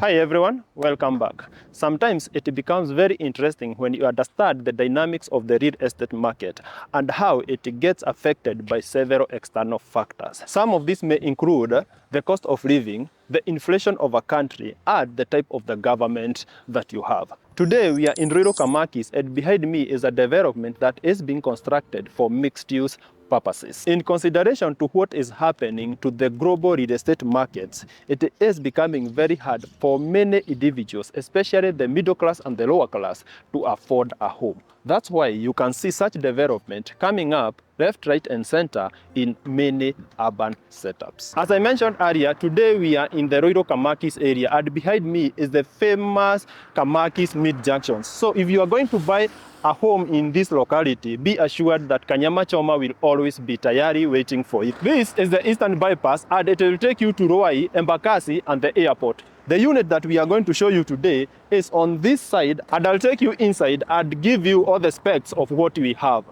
Hi everyone, welcome back. Sometimes it becomes very interesting when you understand the dynamics of the real estate market and how it gets affected by several external factors. Some of these may include the cost of living, the inflation of a country, and the type of the government that you have. Today we are in Ruiru, Kamakis, and behind me is a development that is being constructed for mixed-use purposes. In consideration to what is happening to the global real estate markets, it is becoming very hard for many individuals, especially the middle class and the lower class, to afford a home. That's why you can see such development coming up left, right, and center in many urban setups. As I mentioned earlier, today we are in the Ruiru Kamakis area, and behind me is the famous Kamakis mid-junction. So if you are going to buy a home in this locality, be assured that Kanyama Choma will always be tayari waiting for it. This is the Eastern Bypass, and it will take you to Ruiru, Embakasi, and the airport. The unit that we are going to show you today is on this side, and I'll take you inside and give you all the specs of what we have.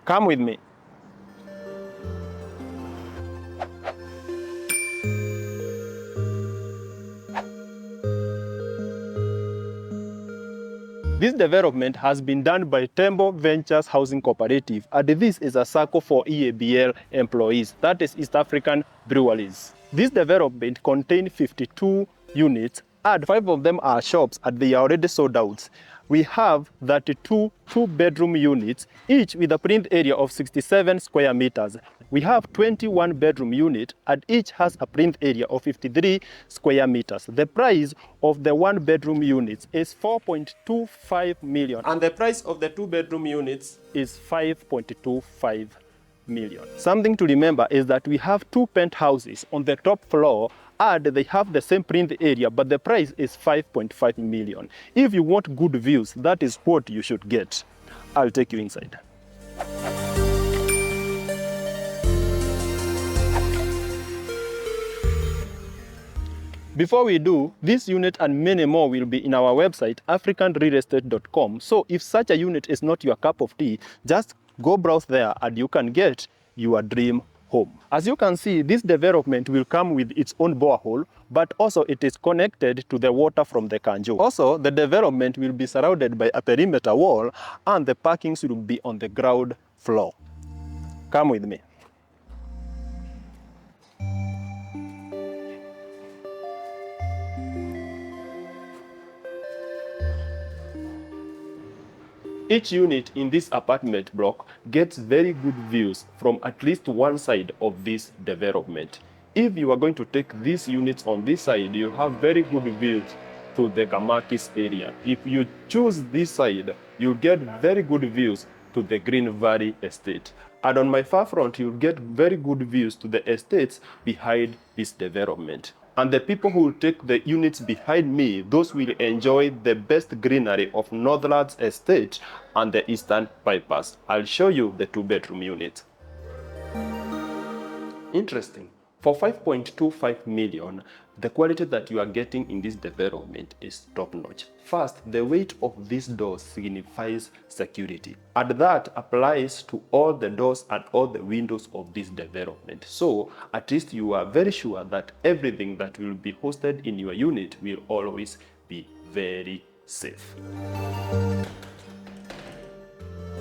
Come with me. This development has been done by Tembo Ventures Housing Cooperative, and this is a circle for EABL employees, that is East African Breweries. This development contains 52 units, and 5 of them are shops, and they are already sold out. We have 32 two-bedroom units, each with a print area of 67 square meters. We have 21 bedroom unit, and each has a print area of 53 square meters. The price of the one bedroom units is 4.25 million, and the price of the two bedroom units is 5.25 million. Something to remember is that we have 2 penthouses on the top floor, and they have the same print area, but the price is 5.5 million. If you want good views, that is what you should get. I'll take you inside. Before we do, this unit and many more will be in our website, africanrealestate.com. So if such a unit is not your cup of tea, just go browse there and you can get your dream home. As you can see, this development will come with its own borehole, but also it is connected to the water from the Kanjo. Also, the development will be surrounded by a perimeter wall, and the parkings will be on the ground floor. Come with me. Each unit in this apartment block gets very good views from at least one side of this development. If you are going to take these units on this side, you have very good views to the Kamakis area. If you choose this side, you get very good views to the Green Valley estate. And on my far front, you'll get very good views to the estates behind this development. And the people who will take the units behind me, those will enjoy the best greenery of Northlands Estate and the Eastern Bypass. I'll show you the 2-bedroom unit. Interesting. For 5.25 million, the quality that you are getting in this development is top-notch. First, the weight of these doors signifies security, and that applies to all the doors and all the windows of this development. So, at least you are very sure that everything that will be hosted in your unit will always be very safe.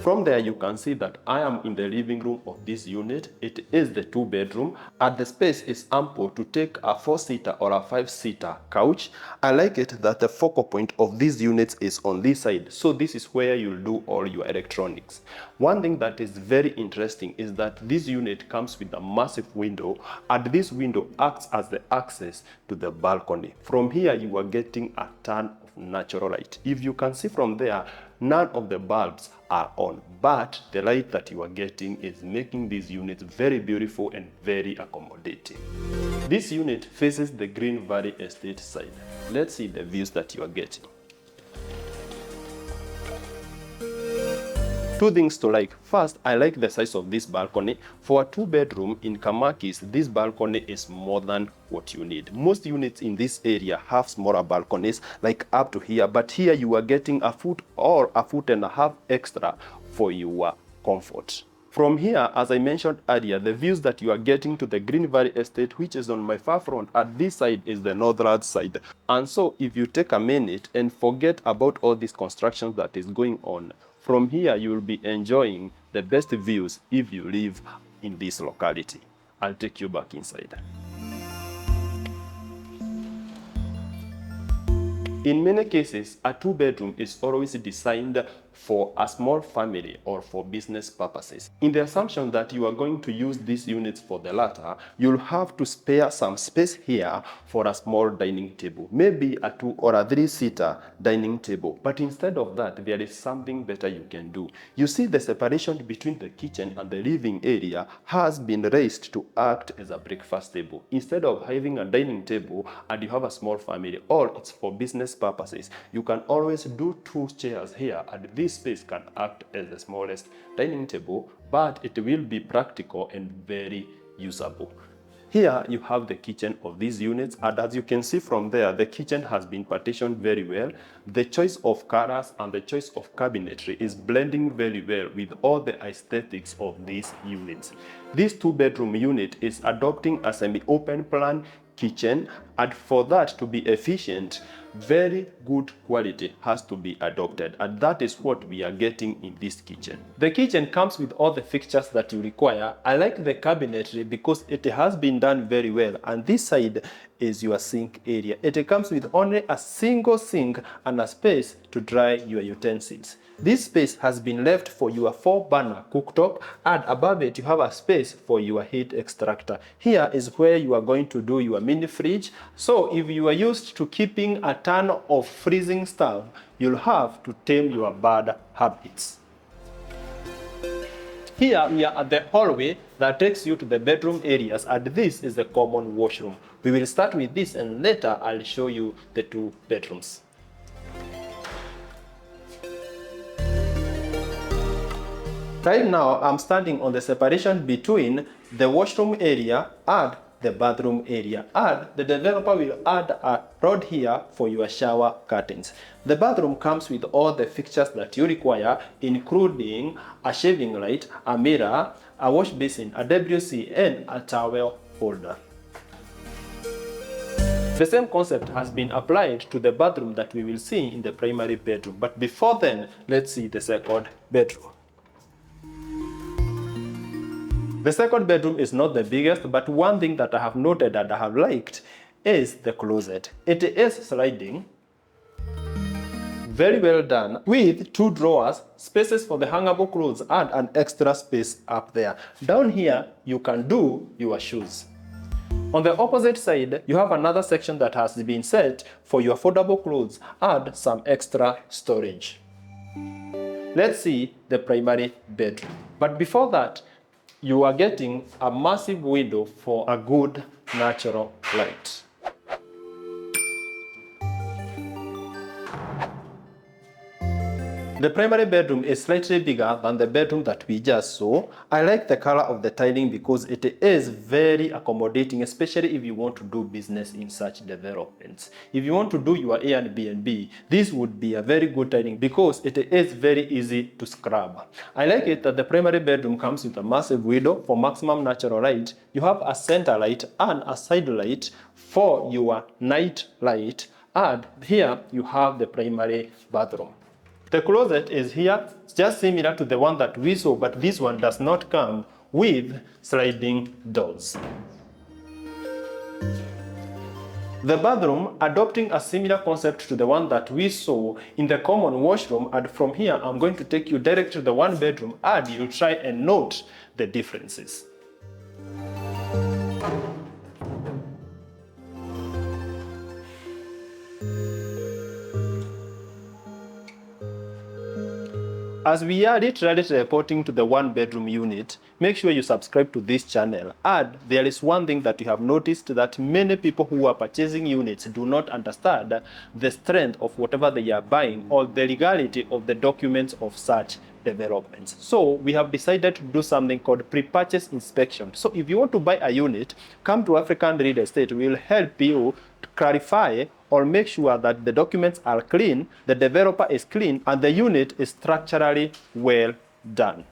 From there, you can see that I am in the living room of this unit. It is the 2-bedroom, and the space is ample to take a 4-seater or a 5-seater couch. I like it that the focal point of these units is on this side, so this is where you'll do all your electronics. One thing that is very interesting is that this unit comes with a massive window, and this window acts as the access to the balcony. From here, you are getting a ton of natural light. If you can see from there, none of the bulbs are on, but the light that you are getting is making these units very beautiful and very accommodating. This unit faces the Green Valley Estate side. Let's see the views that you are getting. 2 things to like. First, I like the size of this balcony. For a 2-bedroom in Kamakis, this balcony is more than what you need. Most units in this area have smaller balconies, like up to here, but here you are getting a foot or a foot and a half extra for your comfort. From here, as I mentioned earlier, the views that you are getting to the Green Valley Estate, which is on my far front, at this side is the northern side. And so if you take a minute and forget about all these constructions that is going on, from here you will be enjoying the best views if you live in this locality. I'll take you back inside. In many cases, a two-bedroom is always designed for a small family or for business purposes. In the assumption that you are going to use these units for the latter, you'll have to spare some space here for a small dining table, maybe a 2 or a 3-seater dining table. But instead of that, there is something better you can do. You see, the separation between the kitchen and the living area has been raised to act as a breakfast table. Instead of having a dining table and you have a small family, or it's for business purposes, you can always do 2 chairs here, and this space can act as the smallest dining table, but it will be practical and very usable. Here you have the kitchen of these units, and as you can see from there, the kitchen has been partitioned very well. The choice of colors and the choice of cabinetry is blending very well with all the aesthetics of these units. This 2-bedroom unit is adopting a semi-open plan kitchen, and for that to be efficient, very good quality has to be adopted, and that is what we are getting in this kitchen. The kitchen comes with all the fixtures that you require. I like the cabinetry because it has been done very well, and this side is your sink area. It comes with only a single sink and a space to dry your utensils. This space has been left for your 4-burner cooktop, and above it you have a space for your heat extractor. Here is where you are going to do your mini fridge. So if you are used to keeping a ton of freezing stuff, you'll have to tame your bad habits. Here we are at the hallway that takes you to the bedroom areas, and this is the common washroom. We will start with this, and later I'll show you the 2 bedrooms. Right now, I'm standing on the separation between the washroom area and the bathroom area, and the developer will add a rod here for your shower curtains. The bathroom comes with all the fixtures that you require, including a shaving light, a mirror, a wash basin, a WC, and a towel holder. The same concept has been applied to the bathroom that we will see in the primary bedroom. But before then, let's see the second bedroom. The second bedroom is not the biggest, but one thing that I have noted and I have liked is the closet. It is sliding, very well done, with 2 drawers, spaces for the hangable clothes, and an extra space up there. Down here, you can do your shoes. On the opposite side, you have another section that has been set for your foldable clothes and some extra storage. Let's see the primary bedroom. But before that, you are getting a massive window for a good natural light. The primary bedroom is slightly bigger than the bedroom that we just saw. I like the color of the tiling because it is very accommodating, especially if you want to do business in such developments. If you want to do your Airbnb, this would be a very good tiling because it is very easy to scrub. I like it that the primary bedroom comes with a massive window for maximum natural light. You have a center light and a side light for your night light, and here you have the primary bathroom. The closet is here, it's just similar to the one that we saw, but this one does not come with sliding doors. The bathroom, adopting a similar concept to the one that we saw in the common washroom, and from here I'm going to take you direct to the 1 bedroom and you'll try and note the differences. As we are literally reporting to the 1 bedroom unit, make sure you subscribe to this channel. And there is one thing that you have noticed, that many people who are purchasing units do not understand the strength of whatever they are buying or the legality of the documents of such developments. So we have decided to do something called pre-purchase inspection. So if you want to buy a unit, come to African Real Estate. We will help you to clarify or make sure that the documents are clean, the developer is clean, and the unit is structurally well done.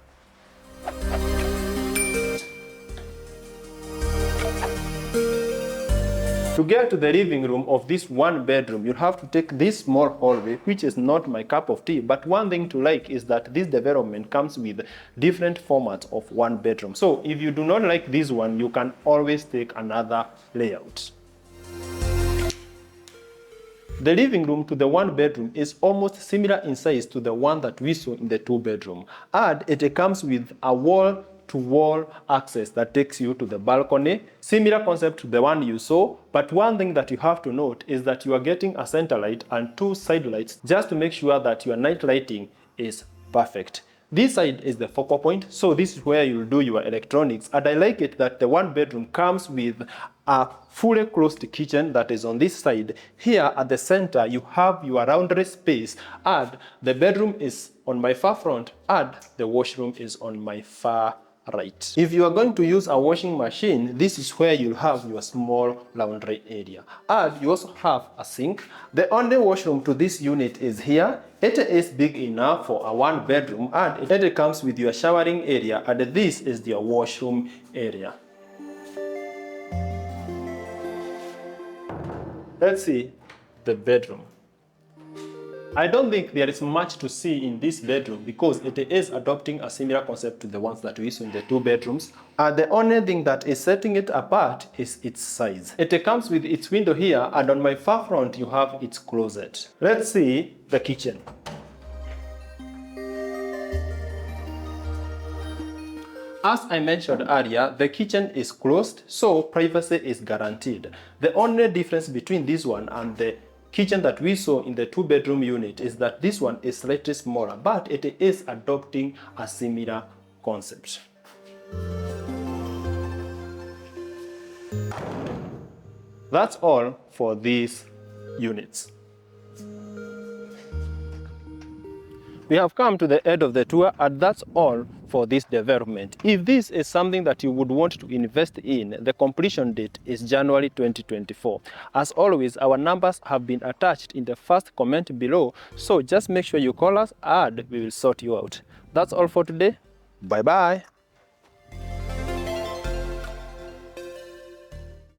To get to the living room of this one bedroom, you'll have to take this small hallway, which is not my cup of tea. But one thing to like is that this development comes with different formats of one bedroom. So if you do not like this one, you can always take another layout. The living room to the one bedroom is almost similar in size to the one that we saw in the two bedroom. And it comes with a wall-to-wall access that takes you to the balcony. Similar concept to the one you saw, but one thing that you have to note is that you are getting a center light and two side lights just to make sure that your night lighting is perfect. This side is the focal point, so this is where you'll do your electronics, and I like it that the one bedroom comes with a fully closed kitchen that is on this side. Here at the center, you have your laundry space, and the bedroom is on my far front, and the washroom is on my far right. If you are going to use a washing machine, this is where you'll have your small laundry area. And you also have a sink. The only washroom to this unit is here. It is big enough for a one bedroom, and it comes with your showering area, and this is your washroom area. Let's see the bedroom. I don't think there is much to see in this bedroom because it is adopting a similar concept to the ones that we saw in the two bedrooms. And the only thing that is setting it apart is its size. It comes with its window here, and on my far front you have its closet. Let's see the kitchen. As I mentioned earlier, the kitchen is closed, so privacy is guaranteed. The only difference between this one and the kitchen that we saw in the two-bedroom unit is that this one is slightly smaller, but it is adopting a similar concept. That's all for these units. We have come to the end of the tour, and that's all for this development. If this is something that you would want to invest in, the completion date is January 2024. As always, our numbers have been attached in the first comment below, so just make sure you call us and we will sort you out. That's all for today. Bye bye.